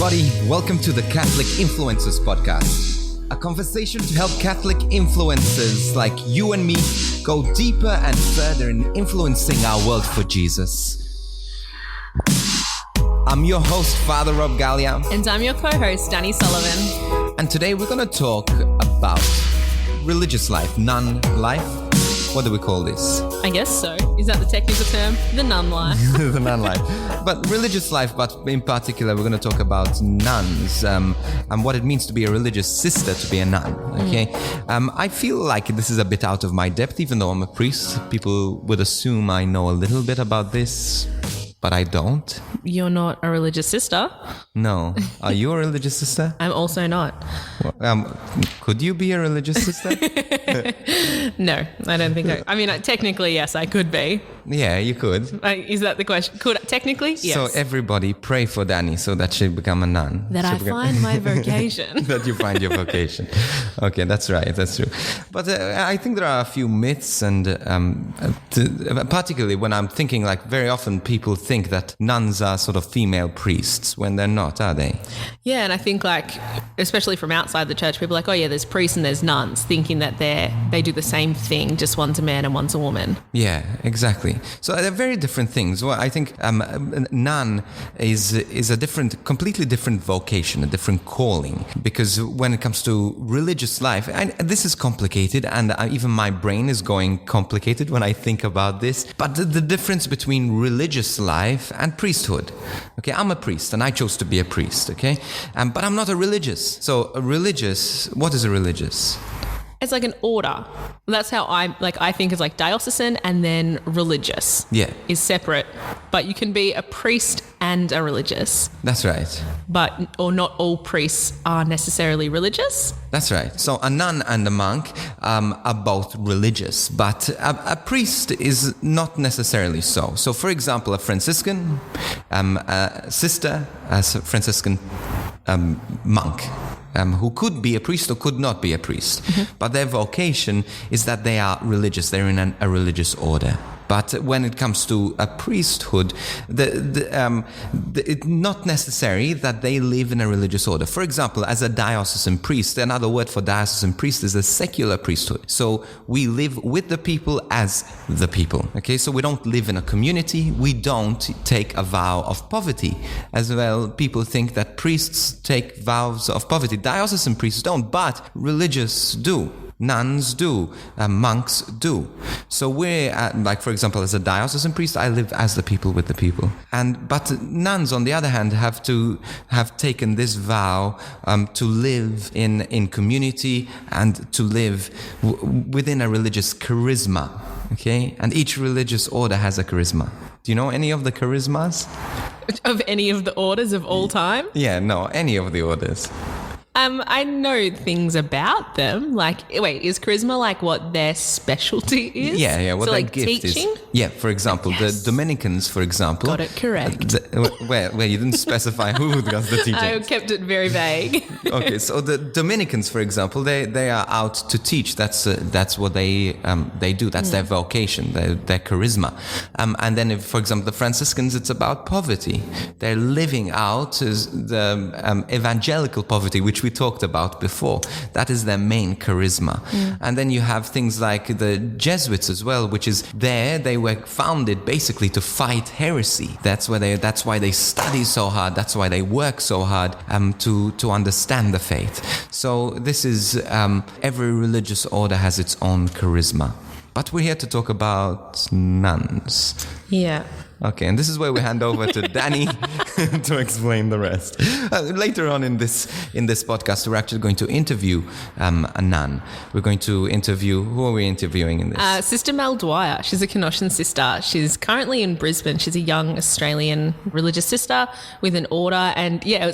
everybody. Welcome to the Catholic Influencers Podcast, a conversation to help Catholic influencers like you and me go deeper and further in influencing our world for Jesus. I'm your host, Father Rob Galea. And I'm your co-host, Danii Sullivan. And today we're going to talk about religious life, nun life. What do we call this? I guess so. Is that the technical term? The nun life. The nun life. But religious life, but in particular, we're going to talk about nuns and what it means to be a religious sister, to be a nun. Okay. I feel like this is a bit out of my depth, even though I'm a priest. People would assume I know a little bit about this, but I don't. You're not a religious sister. No. Are you a religious sister? I'm also not. Well, could you be a religious sister? No, I don't think I mean, technically, yes, I could be. Yeah, you could. Is that the question? Technically, yes. So everybody pray for Danii so that she become a nun. That I find my vocation. That you find your vocation. Okay, that's right. That's true. But I think there are a few myths, and particularly when I'm thinking, like, very often people think that nuns are sort of female priests when they're not, are they? Yeah, and I think, like, especially from outside the church, people are like, oh yeah, there's priests and there's nuns, thinking that they do the same thing, just one's a man and one's a woman. Yeah, exactly. So they're very different things. Well, I think nun is a completely different vocation, a different calling. Because when it comes to religious life, and this is complicated, and even my brain is going complicated when I think about this. But the difference between religious life and priesthood. Okay, I'm a priest, and I chose to be a priest. Okay, but I'm not a religious. So what is a religious? It's like an order. That's how I think it's like diocesan and then religious. Yeah. Is separate. But you can be a priest and a religious. That's right. Or not all priests are necessarily religious. That's right. So a nun and a monk are both religious, but a priest is not necessarily so. So for example, a Franciscan sister, a Franciscan monk, who could be a priest or could not be a priest. Mm-hmm. But their vocation is that they are religious. They're in a religious order. But when it comes to a priesthood, it's not necessary that they live in a religious order. For example, as a diocesan priest, another word for diocesan priest is a secular priesthood. So we live with the people as the people. Okay, so we don't live in a community. We don't take a vow of poverty. As well, people think that priests take vows of poverty. Diocesan priests don't, but religious do. Nuns do, monks do. So we're like, for example, as a diocesan priest, I live as the people with the people. But nuns, on the other hand, have taken this vow to live in community and to live within a religious charisma. Okay, and each religious order has a charisma. Do you know any of the charismas? Of any of the orders of all time? Yeah, no, any of the orders. I know things about them. Like, wait, is charisma like what their specialty is? Yeah. What so their like gift teaching? is. Yeah, for example, Yes. the Dominicans, for example. Got it correct. Where you didn't specify who does the teaching. I kept it very vague. Okay, so the Dominicans, for example, they are out to teach. That's what they do. That's their vocation, their charisma. And then, for example, the Franciscans, it's about poverty. They're living out the evangelical poverty, which we talked about before. That is their main charisma. And then you have things like the Jesuits as well, which is they were founded basically to fight heresy. That's why they study so hard. That's why they work so hard to understand the faith. So this is every religious order has its own charisma. But we're here to talk about nuns. Yeah. Okay, and this is where we hand over to Danii to explain the rest. Later on in this podcast, we're actually going to interview a nun. We're going to interview, who are we interviewing in this? Sr Mel Dwyer. She's a Canossian sister. She's currently in Brisbane. She's a young Australian religious sister with an order. And yeah,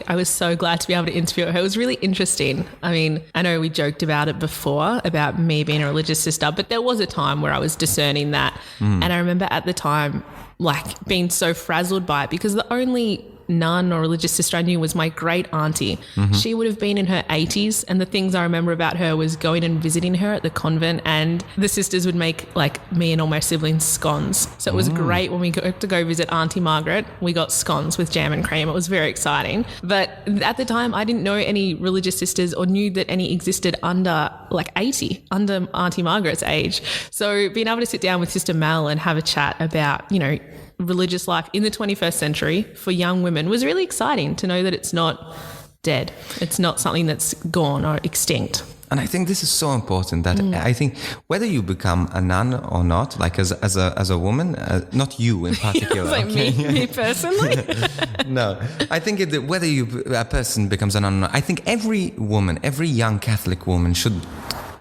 I was so glad to be able to interview her. It was really interesting. I mean, I know we joked about it before, about me being a religious sister, but there was a time where I was discerning that. And I remember at the time, like, being so frazzled by it, because the only nun or religious sister I knew was my great auntie. She would have been in her 80s, and the things I remember about her was going and visiting her at the convent, and the sisters would make like me and all my siblings scones. So it was great when we got to go visit Auntie Margaret. We got scones with jam and cream. It was very exciting. But at the time, I didn't know any religious sisters or knew that any existed under like 80, under Auntie Margaret's age. So being able to sit down with Sister Mel and have a chat about, you know, religious life in the 21st century for young women was really exciting to know that it's not dead. It's not something that's gone or extinct. And I think this is so important that I think whether you become a nun or not, like as a woman, not you in particular. Like me personally. No, I think whether a person becomes a nun or not, I think every woman, every young Catholic woman should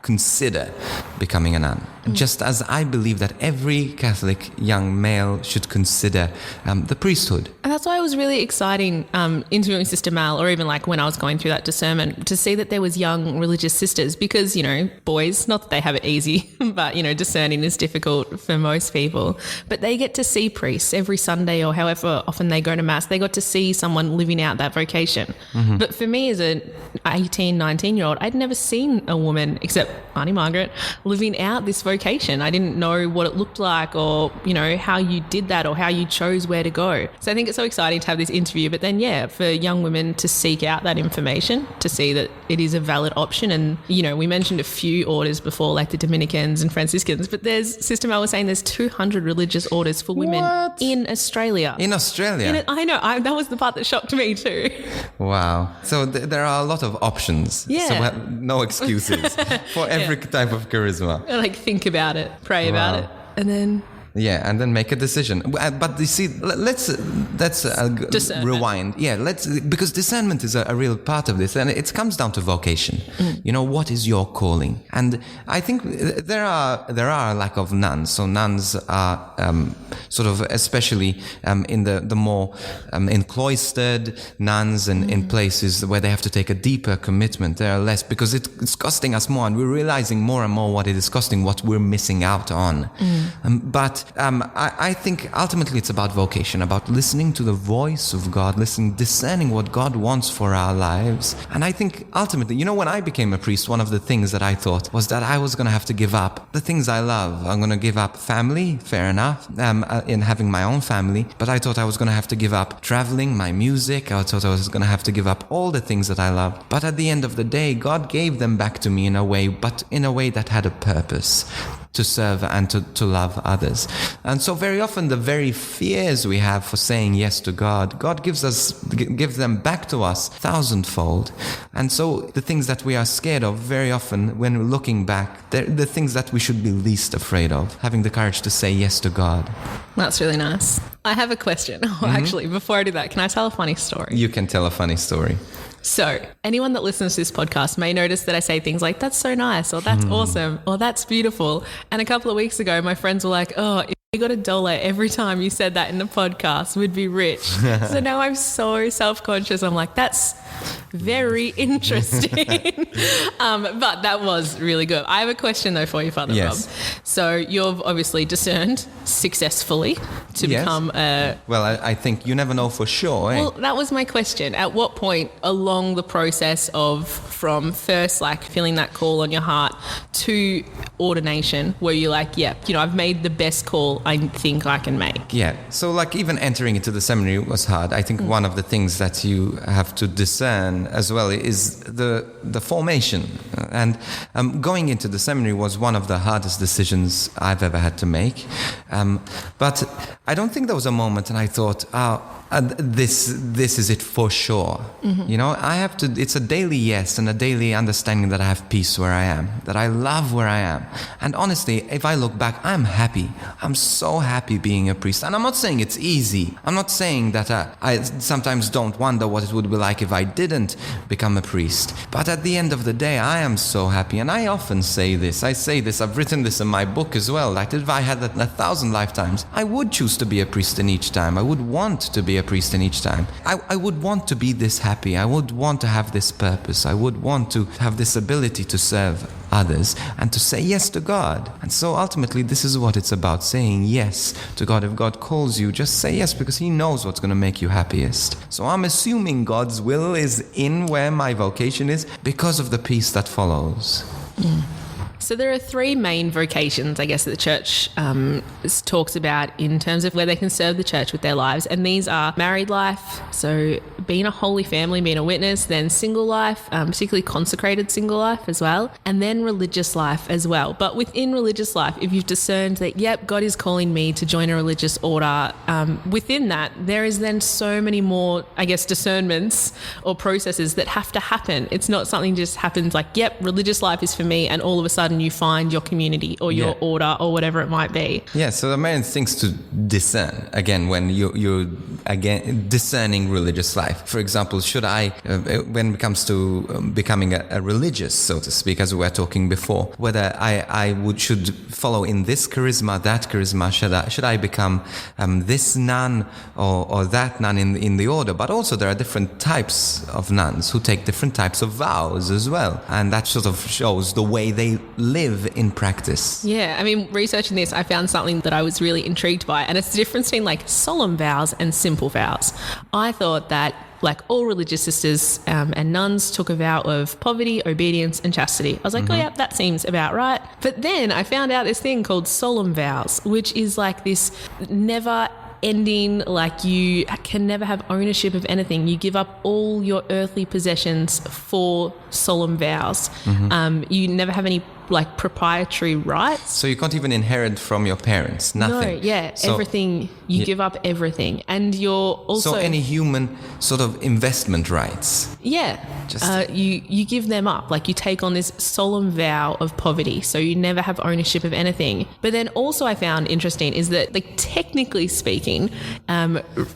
consider becoming a nun. Just as I believe that every Catholic young male should consider the priesthood. And that's why it was really exciting interviewing Sister Mel, or even like when I was going through that discernment, to see that there was young religious sisters, because, you know, boys, not that they have it easy, but, you know, discerning is difficult for most people, but they get to see priests every Sunday or however often they go to Mass. They got to see someone living out that vocation. But for me as an 18, 19-year-old, I'd never seen a woman, except Auntie Margaret, living out this vocation. I didn't know what it looked like, or, you know, how you did that or how you chose where to go. So I think it's so exciting to have this interview, but then, yeah, for young women to seek out that information, to see that it is a valid option. And, you know, we mentioned a few orders before, like the Dominicans and Franciscans, but Sister Mel was saying there's 200 religious orders for women in Australia. In Australia? I know. That was the part that shocked me too. Wow. So there are a lot of options. Yeah. So we have no excuses for every type of charisma. Like, think about it, pray about it, and then... Yeah, and then make a decision. But you see, let's rewind. Yeah, because discernment is a real part of this, and it comes down to vocation. You know, what is your calling? And I think there are a lack of nuns. So nuns are sort of, especially in the more in cloistered nuns and in places where they have to take a deeper commitment. There are less, because it's costing us more, and we're realizing more and more what it is costing, what we're missing out on. But I think ultimately it's about vocation, about listening to the voice of God, discerning what God wants for our lives. And I think ultimately, you know, when I became a priest, one of the things that I thought was that I was going to have to give up the things I love. I'm going to give up family, fair enough, in having my own family. But I thought I was going to have to give up traveling, my music. I thought I was going to have to give up all the things that I love. But at the end of the day, God gave them back to me in a way that had a purpose, to serve and to love others. And so very often the very fears we have for saying yes to God gives them back to us thousandfold. And so the things that we are scared of, very often when we're looking back, they're the things that we should be least afraid of, having the courage to say yes to God. That's really nice. I have a question. Actually, before I do that, can I tell a funny story? You can tell a funny story. So anyone that listens to this podcast may notice that I say things like, that's so nice, or that's awesome, or that's beautiful. And a couple of weeks ago, my friends were like, oh, if you got $1 every time you said that in the podcast, we'd be rich. So now I'm so self-conscious. I'm like, that's very interesting. But that was really good. I have a question though for you, Father Rob. So you've obviously discerned successfully to become a... Well, I think you never know for sure. Well, that was my question. At what point along the process of from first like feeling that call on your heart to ordination were you like, yeah, you know, I've made the best call I think I can make? Yeah. So like even entering into the seminary was hard. I think one of the things that you have to discern as well is the formation. And going into the seminary was one of the hardest decisions I've ever had to make. But I don't think there was a moment and I thought, this is it for sure. You know, I have to, it's a daily yes and a daily understanding that I have peace where I am, that I love where I am. And honestly, if I look back, I'm happy. I'm so happy being a priest. And I'm not saying it's easy. I'm not saying that I sometimes don't wonder what it would be like if I didn't become a priest. But at the end of the day, I am so happy. And I often say this. I've written this in my book as well, that if I had 1,000 lifetimes, I would choose to be a priest in each time. I would want to be be a priest in each time. I would want to be this happy. I would want to have this purpose. I would want to have this ability to serve others and to say yes to God. And so ultimately this is what it's about, saying yes to God. If God calls you, just say yes, because he knows what's going to make you happiest. So I'm assuming God's will is in where my vocation is because of the peace that follows. So there are three main vocations, I guess, that the church talks about in terms of where they can serve the church with their lives. And these are married life, so being a holy family, being a witness, then single life, particularly consecrated single life as well, and then religious life as well. But within religious life, if you've discerned that, yep, God is calling me to join a religious order, within that, there is then so many more, I guess, discernments or processes that have to happen. It's not something that just happens like, yep, religious life is for me, and all of a sudden you find your community or your order or whatever it might be. Yeah, so the main things to discern, again, when you're again discerning religious life. For example, should I, when it comes to becoming a religious, so to speak, as we were talking before, whether I should follow in this charisma, that charisma, should I become this nun or that nun in the order? But also there are different types of nuns who take different types of vows as well. And that sort of shows the way they live in practice. Yeah, I mean, researching this, I found something that I was really intrigued by, and it's the difference between like solemn vows and simple vows. I thought that like all religious sisters and nuns took a vow of poverty, obedience and chastity. I was like, oh yeah, that seems about right. But then I found out this thing called solemn vows, which is like this never ending, like you can never have ownership of anything. You give up all your earthly possessions for solemn vows. You never have any like proprietary rights. So you can't even inherit from your parents, nothing. No, yeah, so, everything, you give up everything. And you're also... So any human sort of investment rights. Yeah, you give them up. Like you take on this solemn vow of poverty, so you never have ownership of anything. But then also I found interesting is that, like, technically speaking,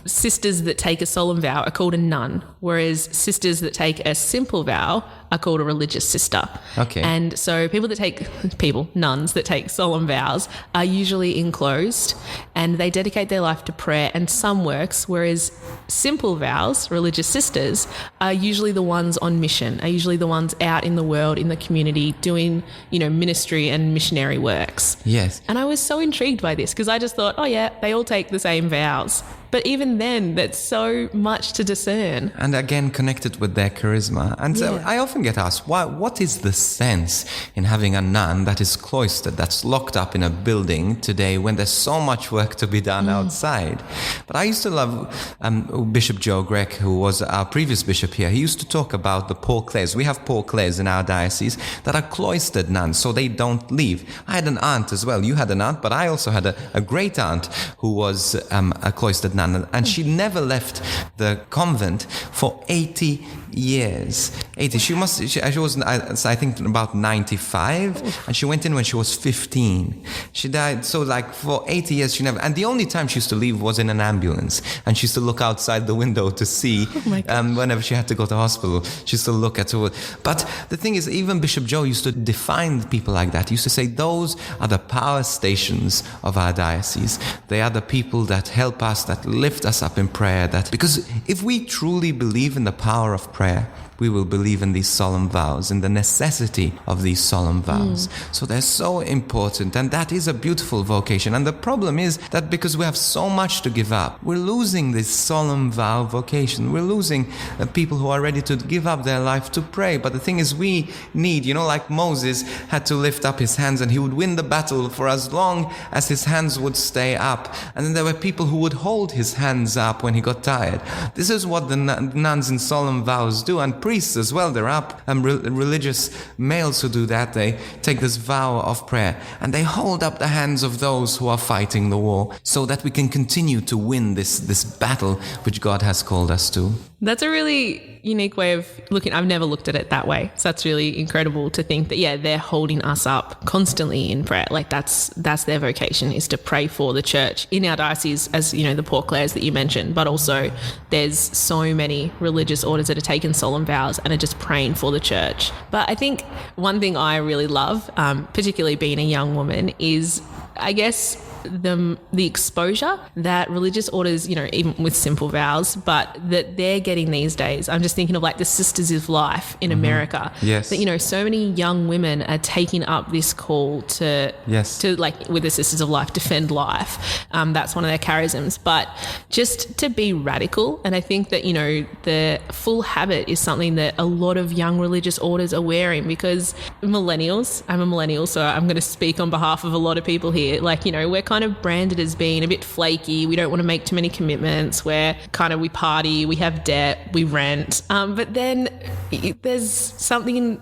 sisters that take a solemn vow are called a nun, whereas sisters that take a simple vow are called a religious sister. Okay. And so nuns that take solemn vows are usually enclosed and they dedicate their life to prayer and some works, whereas simple vows, religious sisters, are usually the ones on mission, are usually the ones out in the world, in the community, doing, ministry and missionary works. Yes. And I was so intrigued by this because I just thought, oh yeah, they all take the same vows. But even then, that's so much to discern. And again, connected with their charisma. And so I often get asked, what is the sense in having a nun that is cloistered, that's locked up in a building today when there's so much work to be done outside? But I used to love Bishop Joe Grech, who was our previous bishop here. He used to talk about the Paul Clares. We have Paul Clares in our diocese that are cloistered nuns, so they don't leave. I had an aunt as well. You had an aunt, but I also had a great aunt who was a cloistered nun. And she never left the convent for 80 years. 80. She was, I think, about 95, and she went in when she was 15. She died, so like for 80 years she never, and the only time she used to leave was in an ambulance, and she used to look outside the window to see, whenever she had to go to hospital, she used to look at her. But the thing is, even Bishop Joe used to define people like that. He used to say, those are the power stations of our diocese. They are the people that help us, that lift us up in prayer, because if we truly believe in the power of prayer, we will believe in these solemn vows, in the necessity of these solemn vows. So they're so important, and that is a beautiful vocation. And the problem is that because we have so much to give up, we're losing this solemn vow vocation. We're losing people who are ready to give up their life to pray. But the thing is, we need, like Moses had to lift up his hands, and he would win the battle for as long as his hands would stay up. And then there were people who would hold his hands up when he got tired. This is what the nuns in solemn vows do, and priests as well. There are religious males who do that. They take this vow of prayer and they hold up the hands of those who are fighting the war, so that we can continue to win this battle which God has called us to. That's a really unique way of looking. I've never looked at it that way. So that's really incredible to think that, they're holding us up constantly in prayer. Like that's their vocation, is to pray for the church in our diocese, as the Paul Clares that you mentioned, but also there's so many religious orders that are taken solemn vows and are just praying for the church. But I think one thing I really love, particularly being a young woman, is I guess the exposure that religious orders, even with simple vows, but that they're getting these days. I'm just thinking of like the Sisters of Life in America. Yes. That, so many young women are taking up this call to like with the Sisters of Life, defend life. That's one of their charisms. But just to be radical, and I think that, the full habit is something that a lot of young religious orders are wearing, because millennials, I'm a millennial, so I'm going to speak on behalf of a lot of people here. Like, we're kind of branded as being a bit flaky. We don't want to make too many commitments. We're kind of, we party, we have debt, we rent. But then there's something,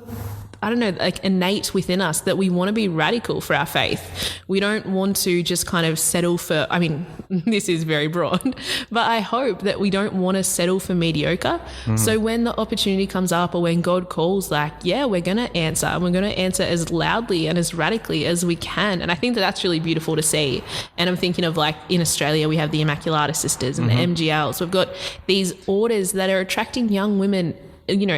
I don't know, like innate within us that we want to be radical for our faith. We don't want to just kind of settle for, I mean, this is very broad, but I hope that we don't want to settle for mediocre. So when the opportunity comes up, or when God calls, like, yeah, we're going to answer, and we're going to answer as loudly and as radically as we can. And I think that that's really beautiful to see. And I'm thinking of, like, in Australia, we have the Immaculata Sisters and the MGLs. We've got these orders that are attracting young women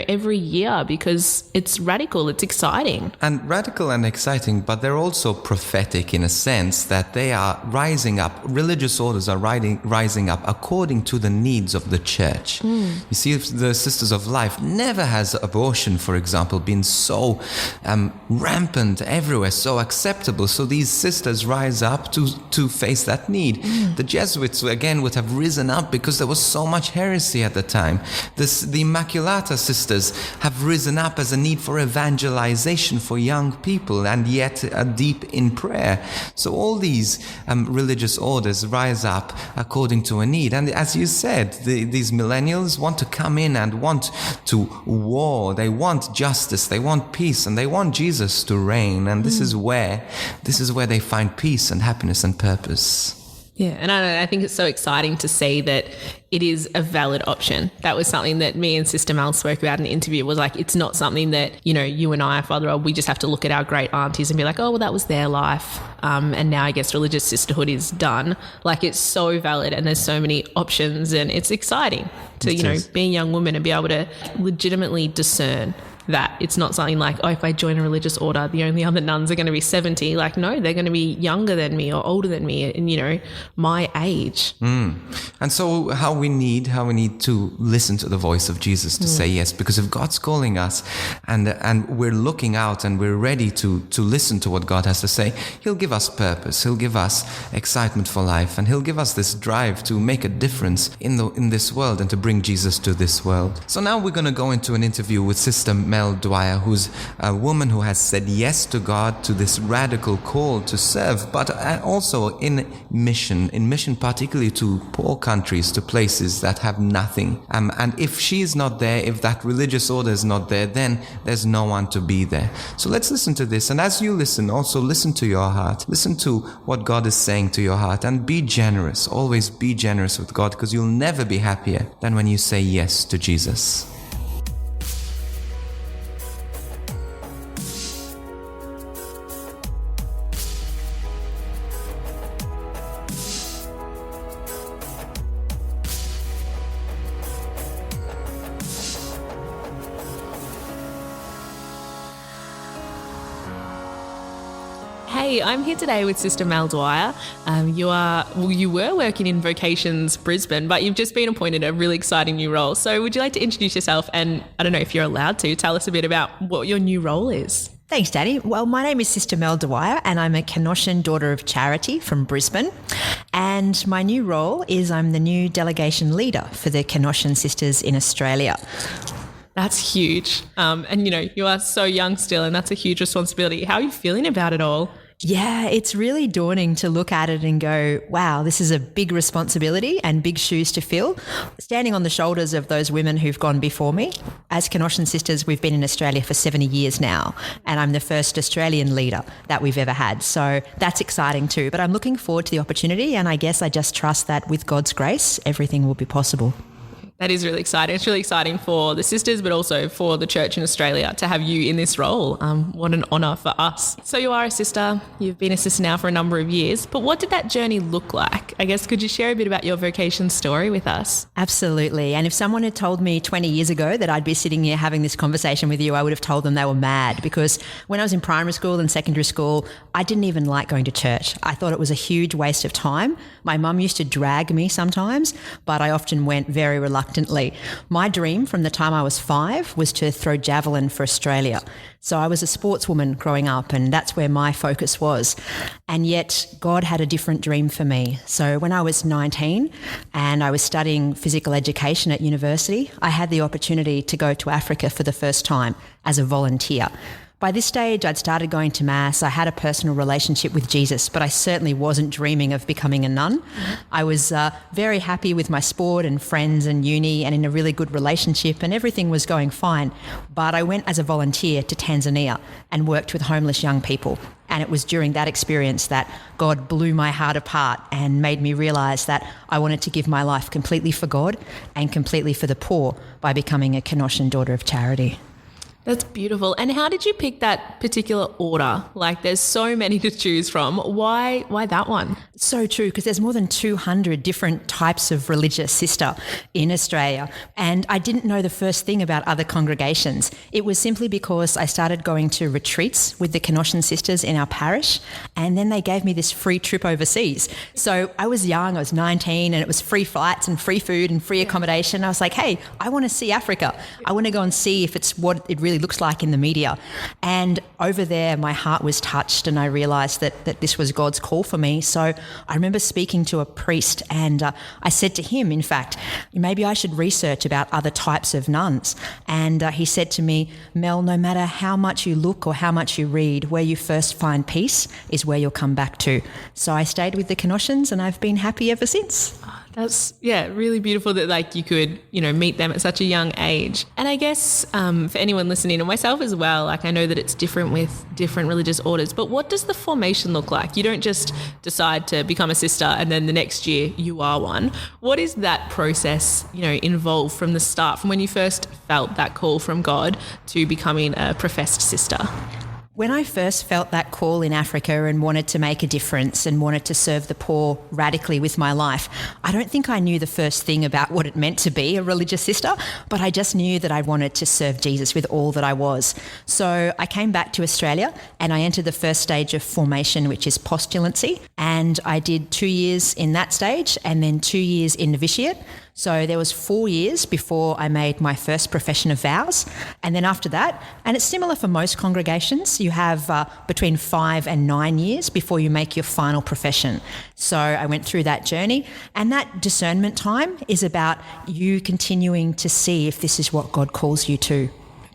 every year, because it's radical, it's exciting. And radical and exciting, but they're also prophetic in a sense that they are rising up. Religious orders are rising up according to the needs of the church. You see, if the Sisters of Life, never has abortion, for example, been so rampant everywhere, so acceptable. So these sisters rise up to face that need. The Jesuits, again, would have risen up because there was so much heresy at the time. The Immaculata Sisters have risen up as a need for evangelization for young people, and yet deep in prayer. So all these religious orders rise up according to a need. And as you said, these millennials want to come in and want to war. They want justice, they want peace, and they want Jesus to reign. And this is where they find peace and happiness and purpose. Yeah, and I think it's so exciting to see that it is a valid option. That was something that me and Sister Mel spoke about in an interview. It was like, it's not something that, you and I, Father Rob, we just have to look at our great aunties and be like, oh, well, that was their life. And now I guess religious sisterhood is done. Like, it's so valid, and there's so many options, and it's exciting to, be a young woman and be able to legitimately discern that it's not something like, oh, if I join a religious order, the only other nuns are going to be 70. Like, no, they're going to be younger than me or older than me, and, my age. And so how we need to listen to the voice of Jesus to say yes, because if God's calling us and we're looking out and we're ready to listen to what God has to say, He'll give us purpose, He'll give us excitement for life, and He'll give us this drive to make a difference in this world and to bring Jesus to this world. So now we're going to go into an interview with Sister Mel Dwyer, who's a woman who has said yes to God, to this radical call to serve, but also in mission particularly to poor countries, to places that have nothing. And if she's not there, if that religious order is not there, then there's no one to be there. So let's listen to this. And as you listen, also listen to your heart. Listen to what God is saying to your heart, and be generous. Always be generous with God, because you'll never be happier than when you say yes to Jesus. Hey, I'm here today with Sister Mel Dwyer. You were working in Vocations Brisbane, but you've just been appointed a really exciting new role. So would you like to introduce yourself, and I don't know if you're allowed to, tell us a bit about what your new role is? Thanks, Danny. Well, my name is Sr Mel Dwyer, and I'm a Canossian Daughter of Charity from Brisbane. And my new role is I'm the new delegation leader for the Canossian Sisters in Australia. That's huge. And you are so young still, and that's a huge responsibility. How are you feeling about it all? Yeah, it's really daunting to look at it and go, wow, this is a big responsibility and big shoes to fill, standing on the shoulders of those women who've gone before me. As Canossian Sisters, we've been in Australia for 70 years now, and I'm the first Australian leader that we've ever had. So that's exciting too. But I'm looking forward to the opportunity, and I guess I just trust that with God's grace, everything will be possible. That is really exciting. It's really exciting for the sisters, but also for the church in Australia to have you in this role. What an honour for us. So you are a sister. You've been a sister now for a number of years. But what did that journey look like? I guess could you share a bit about your vocation story with us? Absolutely. And if someone had told me 20 years ago that I'd be sitting here having this conversation with you, I would have told them they were mad, because when I was in primary school and secondary school, I didn't even like going to church. I thought it was a huge waste of time. My mum used to drag me sometimes, but I often went very reluctantly. My dream from the time I was 5 was to throw javelin for Australia. So I was a sportswoman growing up, and that's where my focus was. And yet God had a different dream for me. So when I was 19 and I was studying physical education at university, I had the opportunity to go to Africa for the first time as a volunteer. By this stage, I'd started going to Mass. I had a personal relationship with Jesus, but I certainly wasn't dreaming of becoming a nun. I was very happy with my sport and friends and uni and in a really good relationship, and everything was going fine. But I went as a volunteer to Tanzania and worked with homeless young people. And it was during that experience that God blew my heart apart and made me realise that I wanted to give my life completely for God and completely for the poor by becoming a Canossian Daughter of Charity. That's beautiful. And how did you pick that particular order? Like, there's so many to choose from. Why that one? So true, because there's more than 200 different types of religious sister in Australia. And I didn't know the first thing about other congregations. It was simply because I started going to retreats with the Canossian sisters in our parish, and then they gave me this free trip overseas. So I was young, I was 19, and it was free flights and free food and free accommodation. I was like, hey, I want to see Africa. I want to go and see if it's what it really looks like in the media. And over there, my heart was touched, and I realised that this was God's call for me. So I remember speaking to a priest, and I said to him, in fact, maybe I should research about other types of nuns. And he said to me, Mel, no matter how much you look or how much you read, where you first find peace is where you'll come back to. So I stayed with the Canossians, and I've been happy ever since. That's, really beautiful that like you could, meet them at such a young age. And I guess for anyone listening, and myself as well, like I know that it's different with different religious orders, but what does the formation look like? You don't just decide to become a sister and then the next year you are one. What is that process, involved from the start, from when you first felt that call from God to becoming a professed sister? When I first felt that call in Africa and wanted to make a difference and wanted to serve the poor radically with my life, I don't think I knew the first thing about what it meant to be a religious sister, but I just knew that I wanted to serve Jesus with all that I was. So I came back to Australia and I entered the first stage of formation, which is postulancy, and I did 2 years in that stage and then 2 years in novitiate. So there was 4 years before I made my first profession of vows. And then after that, and it's similar for most congregations, you have between 5 and 9 years before you make your final profession. So I went through that journey, and that discernment time is about you continuing to see if this is what God calls you to.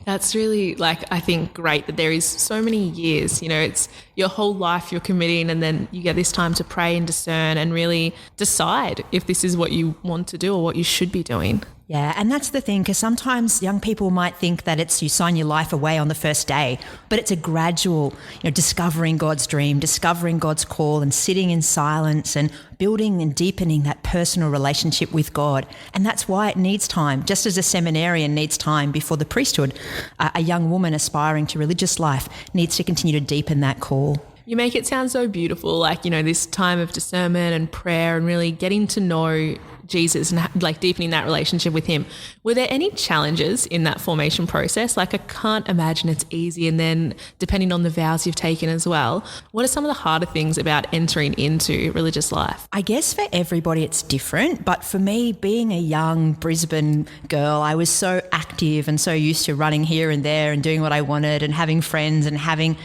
That's really, I think great that there is so many years, it's your whole life you're committing, and then you get this time to pray and discern and really decide if this is what you want to do or what you should be doing. Yeah, and that's the thing, because sometimes young people might think that it's you sign your life away on the first day, but it's a gradual, discovering God's dream, discovering God's call, and sitting in silence and building and deepening that personal relationship with God. And that's why it needs time, just as a seminarian needs time before the priesthood. A young woman aspiring to religious life needs to continue to deepen that call. You make it sound so beautiful, this time of discernment and prayer and really getting to know Jesus and deepening that relationship with him. Were there any challenges in that formation process? I can't imagine it's easy. And then depending on the vows you've taken as well, what are some of the harder things about entering into religious life? I guess for everybody it's different, but for me, being a young Brisbane girl, I was so active and so used to running here and there and doing what I wanted and having friends and having,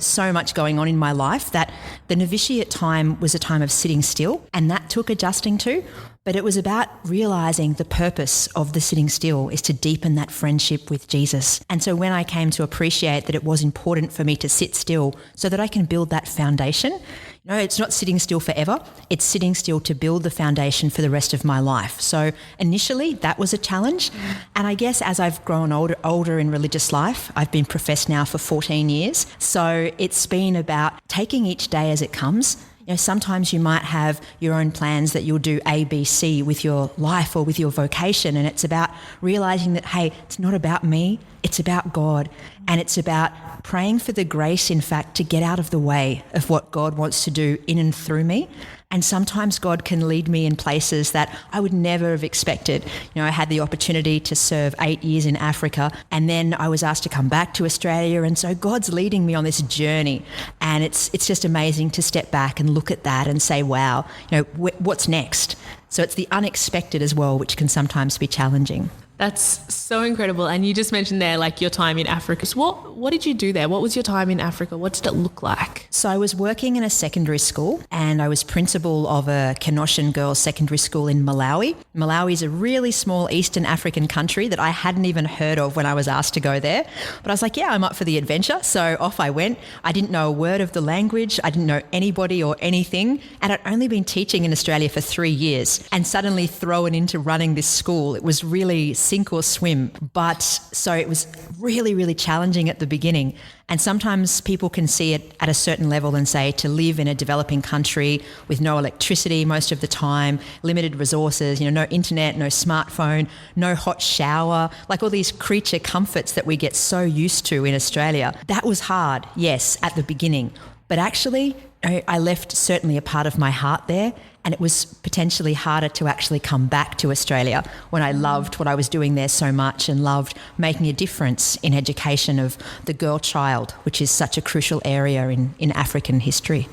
so much going on in my life that the novitiate time was a time of sitting still, and that took adjusting to. But it was about realising the purpose of the sitting still is to deepen that friendship with Jesus. And so when I came to appreciate that it was important for me to sit still so that I can build that foundation, it's not sitting still forever, it's sitting still to build the foundation for the rest of my life. So initially that was a challenge. And I guess as I've grown older in religious life, I've been professed now for 14 years. So it's been about taking each day as it comes. Sometimes you might have your own plans that you'll do A, B, C with your life or with your vocation. And it's about realizing that, hey, it's not about me, it's about God. And it's about praying for the grace, in fact, to get out of the way of what God wants to do in and through me. And sometimes God can lead me in places that I would never have expected. I had the opportunity to serve 8 years in Africa, and then I was asked to come back to Australia. And so God's leading me on this journey. And it's just amazing to step back and look at that and say, wow, what's next? So it's the unexpected as well, which can sometimes be challenging. That's so incredible. And you just mentioned there, like, your time in Africa. So what did you do there? What was your time in Africa? What did it look like? So I was working in a secondary school, and I was principal of a Canossian girls secondary school in Malawi. Malawi is a really small Eastern African country that I hadn't even heard of when I was asked to go there. But I was like, yeah, I'm up for the adventure. So off I went. I didn't know a word of the language. I didn't know anybody or anything. And I'd only been teaching in Australia for 3 years, and suddenly thrown into running this school. It was really sink or swim. But so it was really, really challenging at the beginning. And sometimes people can see it at a certain level and say, to live in a developing country with no electricity most of the time, limited resources, no internet, no smartphone, no hot shower, like all these creature comforts that we get so used to in Australia. That was hard, yes, at the beginning. But actually, I left certainly a part of my heart there, and it was potentially harder to actually come back to Australia when I loved what I was doing there so much and loved making a difference in education of the girl child, which is such a crucial area in African history.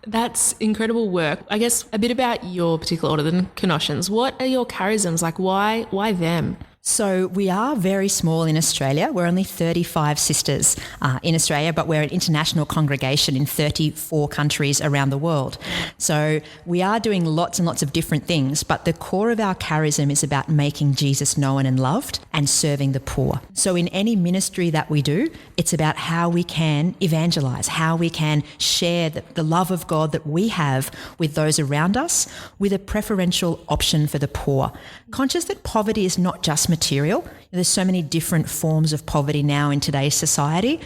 That's incredible work. I guess a bit about your particular order, the Canossians. What are your charisms? Like, why them? So we are very small in Australia. We're only 35 sisters in Australia, but we're an international congregation in 34 countries around the world. So we are doing lots and lots of different things, but the core of our charism is about making Jesus known and loved and serving the poor. So in any ministry that we do, it's about how we can evangelize, how we can share the love of God that we have with those around us, with a preferential option for the poor. Conscious that poverty is not just material. There's so many different forms of poverty now in today's society,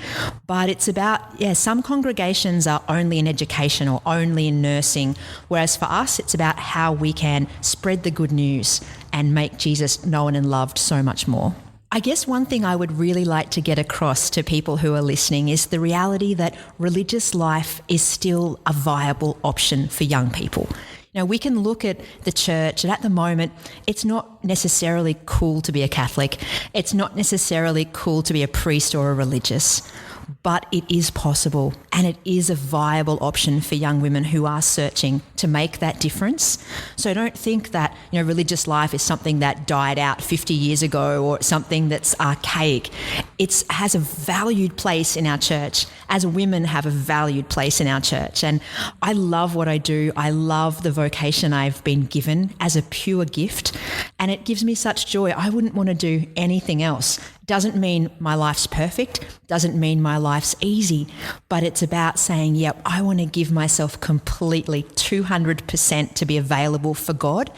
but it's about, some congregations are only in education or only in nursing, whereas for us, it's about how we can spread the good news and make Jesus known and loved so much more. I guess one thing I would really like to get across to people who are listening is the reality that religious life is still a viable option for young people. We can look at the church, and at the moment, it's not necessarily cool to be a Catholic. It's not necessarily cool to be a priest or a religious. But it is possible, and it is a viable option for young women who are searching to make that difference. So don't think that religious life is something that died out 50 years ago or something that's archaic. It has a valued place in our church, as women have a valued place in our church. And I love what I do. I love the vocation I've been given as a pure gift, and it gives me such joy. I wouldn't want to do anything else. Doesn't mean my life's perfect, doesn't mean my life's easy, but it's about saying, yep, I want to give myself completely 200% to be available for God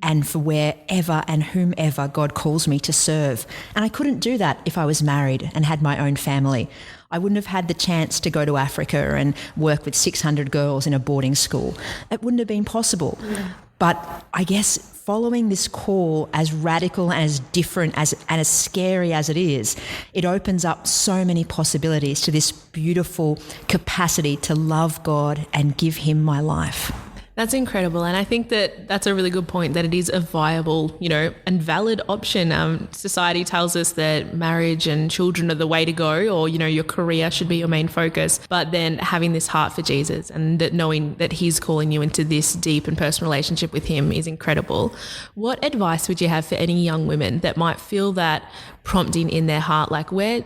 and for wherever and whomever God calls me to serve. And I couldn't do that if I was married and had my own family. I wouldn't have had the chance to go to Africa and work with 600 girls in a boarding school. It wouldn't have been possible. Yeah. But I guess following this call, as radical and as different and as scary as it is, it opens up so many possibilities to this beautiful capacity to love God and give Him my life. That's incredible. And I think that that's a really good point, that it is a viable, and valid option. Society tells us that marriage and children are the way to go, or, your career should be your main focus. But then having this heart for Jesus and that knowing that He's calling you into this deep and personal relationship with Him is incredible. What advice would you have for any young women that might feel that prompting in their heart, like where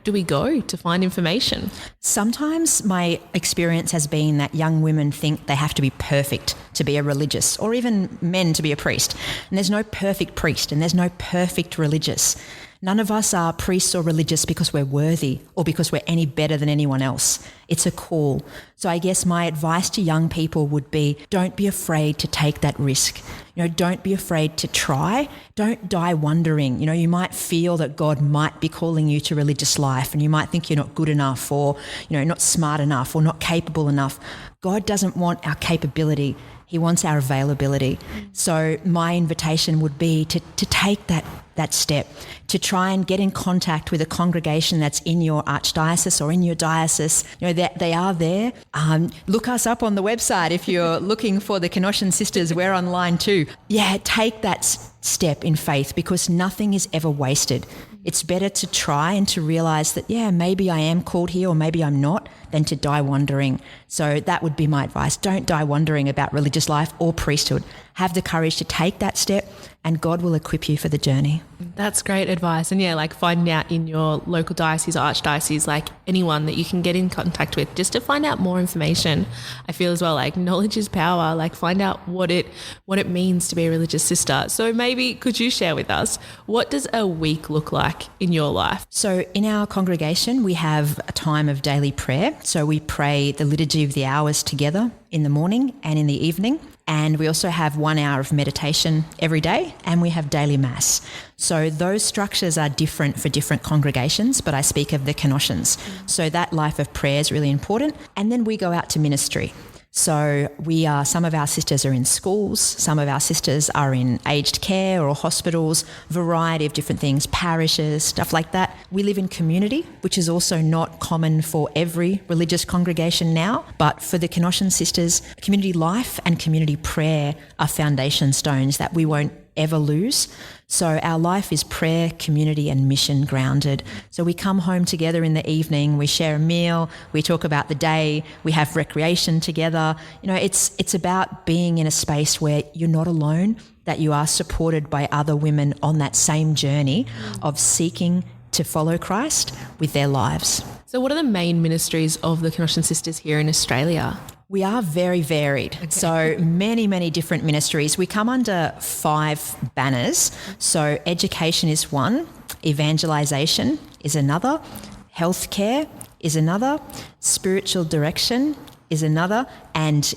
do we go to find information? Sometimes my experience has been that young women think they have to be perfect to be a religious, or even men to be a priest. And there's no perfect priest and there's no perfect religious. None of us are priests or religious because we're worthy or because we're any better than anyone else. It's a call. So I guess my advice to young people would be, don't be afraid to take that risk. Don't be afraid to try. Don't die wondering. You might feel that God might be calling you to religious life, and you might think you're not good enough, or, not smart enough, or not capable enough. God doesn't want our capability. He wants our availability. So my invitation would be to take that step, to try and get in contact with a congregation that's in your archdiocese or in your diocese. They are there. Look us up on the website if you're looking for the Canossian sisters. We're online too. Yeah, take that step in faith, because nothing is ever wasted. It's better to try and to realise that, maybe I am called here or maybe I'm not, than to die wondering. So that would be my advice. Don't die wondering about religious life or priesthood. Have the courage to take that step, and God will equip you for the journey. That's great advice. And finding out in your local diocese or archdiocese, anyone that you can get in contact with just to find out more information. I feel as well, knowledge is power. Find out what it means to be a religious sister. So maybe could you share with us, what does a week look like in your life? So in our congregation, we have a time of daily prayer. So we pray the Liturgy of the Hours together in the morning and in the evening. And we also have 1 hour of meditation every day, and we have daily mass. So those structures are different for different congregations, but I speak of the Canossians. So that life of prayer is really important. And then we go out to ministry. So some of our sisters are in schools, some of our sisters are in aged care or hospitals, variety of different things, parishes, stuff like that. We live in community, which is also not common for every religious congregation now, but for the Canossian sisters, community life and community prayer are foundation stones that we won't ever lose. So our life is prayer, community and mission grounded. So we come home together in the evening, we share a meal, we talk about the day, we have recreation together. It's about being in a space where you're not alone, that you are supported by other women on that same journey of seeking to follow Christ with their lives. So what are the main ministries of the Canossian sisters here in Australia? We are very varied. Okay. So many, many different ministries. We come under 5 banners. So education is one, evangelisation is another, healthcare is another, spiritual direction is another, and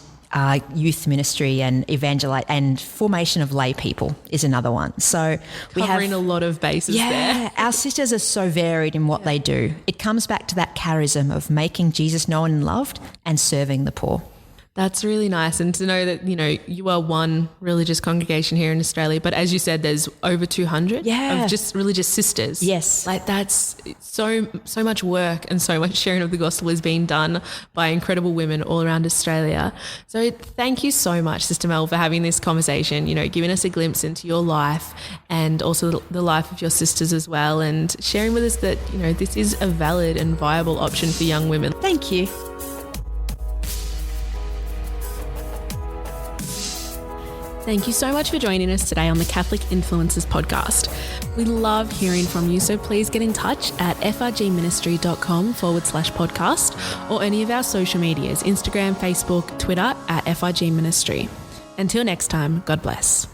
youth ministry and and formation of lay people is another one. So we covering a lot of bases there. Yeah, our sisters are so varied in what they do. It comes back to that charism of making Jesus known and loved and serving the poor. That's really nice. And to know that, you are one religious congregation here in Australia, but as you said, there's over 200 of just religious sisters. Yes. That's so much work and so much sharing of the gospel is being done by incredible women all around Australia. So thank you so much, Sister Mel, for having this conversation, giving us a glimpse into your life and also the life of your sisters as well, and sharing with us that, this is a valid and viable option for young women. Thank you. Thank you so much for joining us today on the Catholic Influencers podcast. We love hearing from you, so please get in touch at frgministry.com/podcast or any of our social medias, Instagram, Facebook, Twitter @FRG Ministry. Until next time, God bless.